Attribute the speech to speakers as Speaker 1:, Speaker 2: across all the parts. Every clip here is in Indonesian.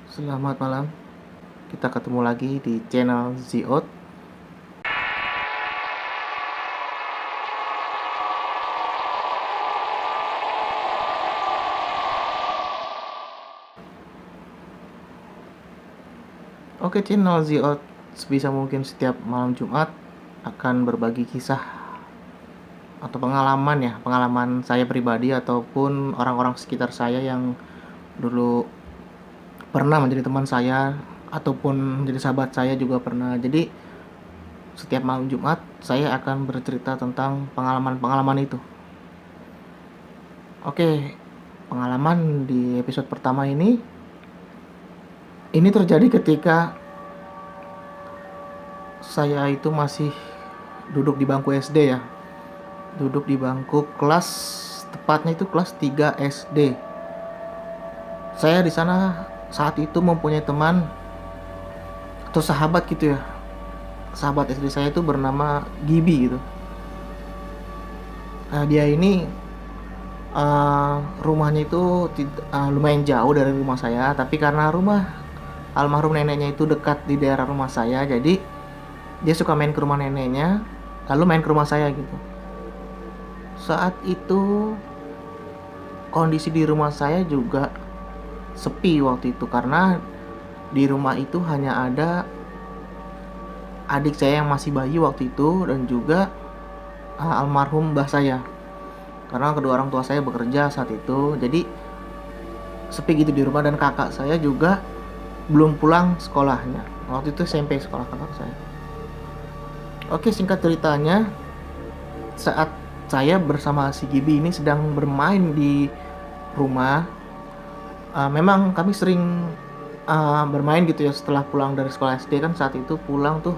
Speaker 1: Selamat malam, kita ketemu lagi di channel Ziot. Oke, channel Ziot sebisa mungkin setiap malam Jumat akan berbagi kisah atau pengalaman saya pribadi ataupun orang-orang sekitar saya yang dulu pernah menjadi teman saya ataupun menjadi sahabat saya juga pernah. Jadi setiap malam Jumat saya akan bercerita tentang pengalaman-pengalaman itu. Oke, pengalaman di episode pertama ini terjadi ketika saya itu masih duduk di bangku SD ya. Duduk di bangku kelas, tepatnya itu kelas 3 SD. Saya di sana saat itu mempunyai teman atau sahabat gitu ya. Sahabat SD saya itu bernama Gibi gitu. Nah, dia ini rumahnya itu lumayan jauh dari rumah saya, tapi karena rumah almarhum neneknya itu dekat di daerah rumah saya, jadi dia suka main ke rumah neneknya lalu main ke rumah saya gitu. Saat itu kondisi di rumah saya juga sepi waktu itu, karena di rumah itu hanya ada adik saya yang masih bayi waktu itu dan juga almarhum mbah saya, karena kedua orang tua saya bekerja saat itu. Jadi sepi gitu di rumah, dan kakak saya juga belum pulang sekolahnya. Waktu itu SMP sekolah kakak saya. Oke, singkat ceritanya, saat saya bersama si Gibi ini sedang bermain di rumah, memang kami sering bermain gitu ya setelah pulang dari sekolah SD. Kan saat itu pulang tuh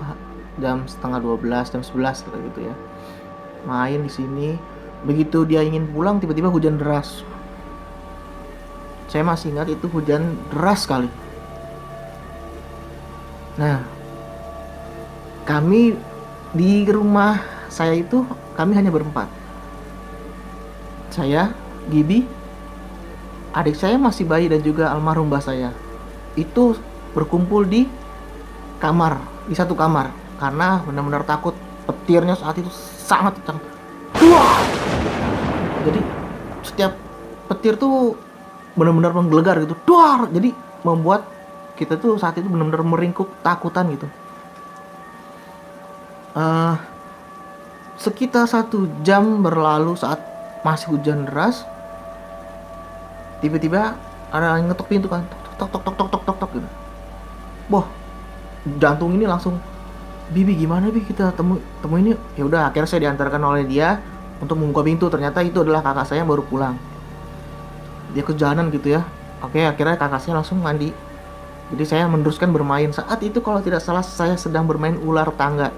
Speaker 1: jam setengah 12, jam 11 gitu ya. Main di sini. Begitu dia ingin pulang, tiba-tiba hujan deras. Saya masih ingat itu hujan deras sekali. Nah, kami di rumah saya itu kami hanya berempat. Saya, Gibi, adik saya masih bayi dan juga almarhum mbah saya. Itu berkumpul di kamar, di satu kamar, karena benar-benar takut. Petirnya saat itu sangat kencang. Wah! Jadi setiap petir tuh benar-benar menggelegar gitu. Duar! Jadi membuat kita tuh saat itu benar-benar meringkuk takutan gitu. Sekitar 1 jam berlalu saat masih hujan deras. Tiba-tiba ada yang ngetok pintu kan, tok tok tok tok tok tok tok gitu. Wah, jantung ini langsung, Bibi gimana Bi, kita temuin yuk. Ya udah, akhirnya saya diantarkan oleh dia untuk membuka pintu. Ternyata itu adalah kakak saya yang baru pulang. Dia kehujanan gitu ya. Oke, akhirnya kakak saya langsung mandi. Jadi saya meneruskan bermain. Saat itu kalau tidak salah saya sedang bermain ular tangga.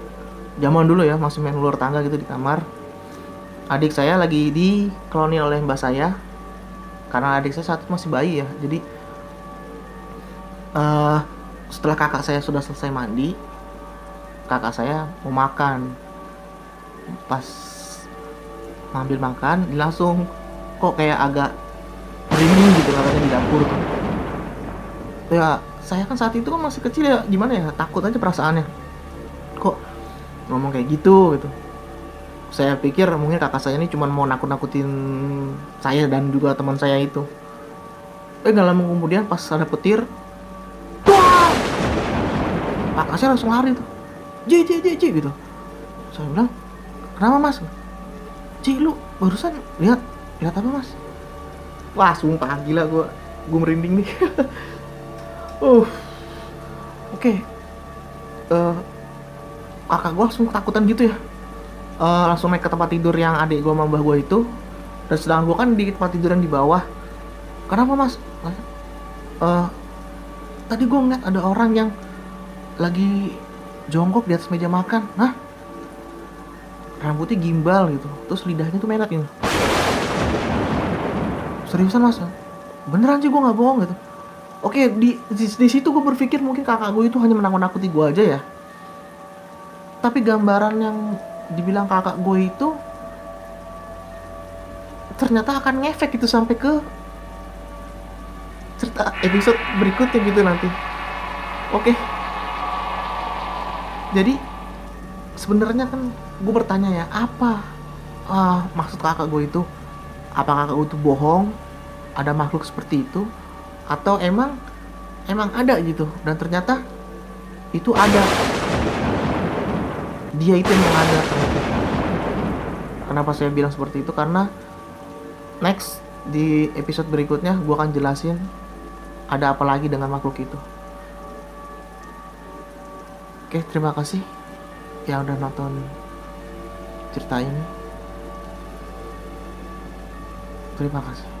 Speaker 1: Zaman dulu ya, masih main ular tangga gitu di kamar. Adik saya lagi dikeloni oleh mbak saya, karena adik saya saat itu masih bayi ya. Jadi setelah kakak saya sudah selesai mandi, kakak saya mau makan. Pas ngambil makan, langsung kok kayak agak merinding gitu katanya di dapur tuh. Ya saya kan saat itu kan masih kecil ya, gimana ya, takut aja perasaannya. Kok ngomong kayak gitu. Saya pikir mungkin kakak saya ini cuma mau nakut-nakutin saya dan juga teman saya itu. Gak lama kemudian pas ada petir, wah, kakak saya langsung lari tuh. Ji gitu. Saya bilang, kenapa mas? Ci, lu barusan lihat apa mas? Wah, sumpah gila, gue merinding nih. Oke. Kakak gue langsung ketakutan gitu ya. Langsung naik ke tempat tidur yang adik gue sama mbah gue itu. Dan sedangkan gue kan di tempat tidur yang di bawah. Kenapa mas? Tadi gue ngeliat ada orang yang lagi jongkok di atas meja makan. Hah? Rambutnya gimbal gitu, terus lidahnya tuh merah gitu. Seriusan mas? Beneran sih, gue nggak bohong gitu. Oke, di situ gue berpikir mungkin kakak gue itu hanya menakut-nakuti gue aja ya. Tapi gambaran yang dibilang kakak gue itu ternyata akan ngefek gitu sampai ke cerita episode berikutnya gitu nanti. Oke, jadi sebenarnya kan gue bertanya ya, apa maksud kakak gue itu? Apa kakak gue itu bohong, ada makhluk seperti itu, atau emang ada gitu, dan ternyata itu ada, dia itu yang ada ternyata. Kenapa saya bilang seperti itu? Karena next di episode berikutnya gue akan jelasin ada apa lagi dengan makhluk itu. Oke, terima kasih yang udah nonton cerita ini. Terima kasih.